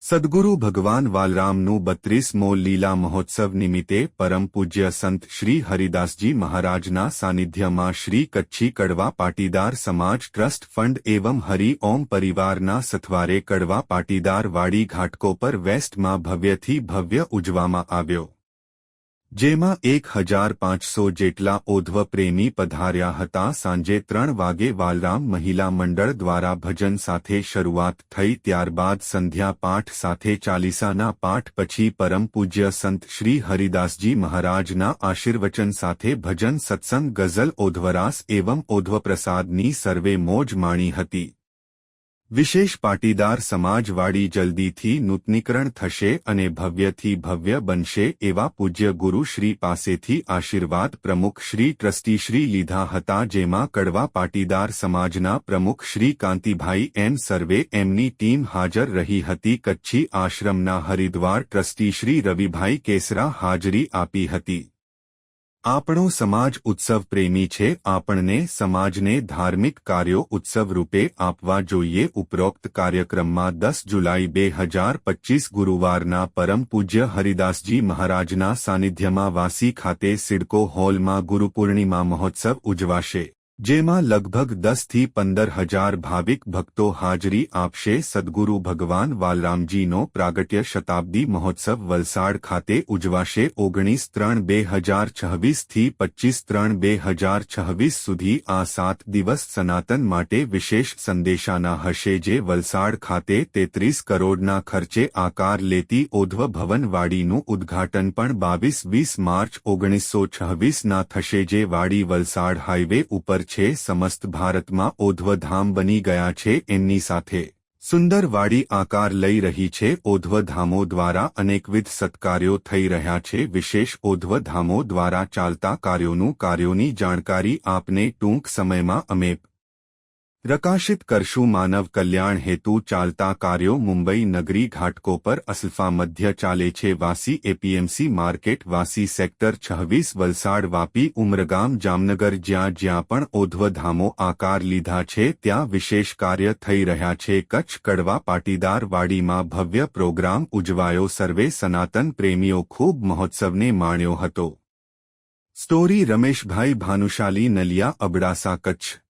સદગુરુ ભગવાન વાલરામનું 32મો લીલા મહોત્સવ નિમિત્તે પરમ પૂજ્ય સંત શ્રી હરિદાસજી મહારાજના સાનિધ્યમાં શ્રી કચ્છી કડવા પાટીદાર સમાજ ટ્રસ્ટ ફંડ એવં હરિ ઓમ પરિવારના સથવારે કડવા પાટીદાર વાડી ઘાટકો પર વેસ્ટમાં ભવ્યથી ભવ્ય ઉજવવામાં આવ્યો, જેમાં 1500 જેટલા ઓધવ પ્રેમી પધાર્યા હતા। સાંજે 3 વાગે વાલરામ મહિલા મંડળ દ્વારા ભજન સાથે શરૂઆત થઈ, ત્યારબાદ સંધ્યા પાઠ સાથે ચાલીસાના પાઠ પછી પરમ પૂજ્ય સંત શ્રી હરિદાસજી મહારાજના આશીર્વચન સાથે ભજન સત્સંગ ગઝલ ઓધવરાસ એવં ઓધવપ્રસાદની સર્વે મોજ માણી હતી। વિશેષ પાટીદાર સમાજવાડી જલ્દીથી નૂતનીકરણ થશે અને ભવ્યથી ભવ્ય બનશે એવા પૂજ્ય ગુરુ શ્રી પાસેથી આશીર્વાદ પ્રમુખ શ્રી ટ્રસ્ટી શ્રી લીધા હતા, જેમાં કડવા પાટીદાર સમાજના પ્રમુખ શ્રી કાંતિભાઈ એમ સર્વે એમની ટીમ હાજર રહી હતી। કચ્છી આશ્રમના હરિદ્વાર ટ્રસ્ટી શ્રી રવિભાઈ કેસરા હાજરી આપી હતી। આપણો સમાજ ઉત્સવ પ્રેમી છે, આપણને સમાજને ધાર્મિક કાર્યો ઉત્સવ રૂપે આપવા જોઈએ। ઉપરોક્ત કાર્યક્રમમાં 10 જુલાઈ 2025 ગુરુવારના પરમ પૂજ્ય હરિદાસજી મહારાજના સાનિધ્યમાં વાસી ખાતે સિડકો હોલમાં ગુરુપૂર્ણિમા મહોત્સવ ઉજવાશે, જેમાં લગભગ 10 થી 15 હજાર ભાવિક ભક્તો હાજરી આપશે। સદગુરુ ભગવાન વાલરામજીનો પ્રાગટ્ય શતાબ્દી મહોત્સવ વલસાડ ખાતે ઉજવાશે। 19/3/2026 થી 25/3/2026 સુધી આ 7 દિવસ સનાતન માટે વિશેષ સંદેશાના હશે, જે વલસાડ ખાતે 33 કરોડના ખર્ચે આકાર લેતી ઓધવ ભવન વાડીનું ઉદ્ઘાટન પણ 22-20 માર્ચ 1926ના થશે, જે વાડી વલસાડ હાઇવે ઉપર છે। સમસ્ત ભારતમાં ઓધવધામ બની ગયા છે, એમની સાથે સુંદર વાડી આકાર લઈ રહી છે। ઓધવધામો દ્વારા અનેકવિધ સત્કાર્યો થઈ રહ્યા છે। વિશેષ ઓધવધામો દ્વારા ચાલતા કાર્યોની જાણકારી આપને ટૂંક સમયમાં અમે પ્રકાશિત કરશું। માનવ કલ્યાણ હેતુ ચાલતા કાર્યો મુંબઈ નગરી ઘાટકો પર અસલ્ફા મધ્ય ચાલે છે। વાસી એપીએમસી માર્કેટ, વાસી સેક્ટર 26, વલસાડ, વાપી, ઉમરગામ, જામનગર, જ્યાં પણ ઓધવધામો આકાર લીધા છે ત્યાં વિશેષ કાર્ય થઈ રહ્યા છે। કચ્છ કડવા પાટીદાર વાડીમાં ભવ્ય પ્રોગ્રામ ઉજવાયો, સર્વે સનાતન પ્રેમીઓ ખૂબ મહોત્સવને માણ્યો હતો। સ્ટોરી રમેશભાઈ ભાનુશાલી, નલિયા, અબડાસા, કચ્છ।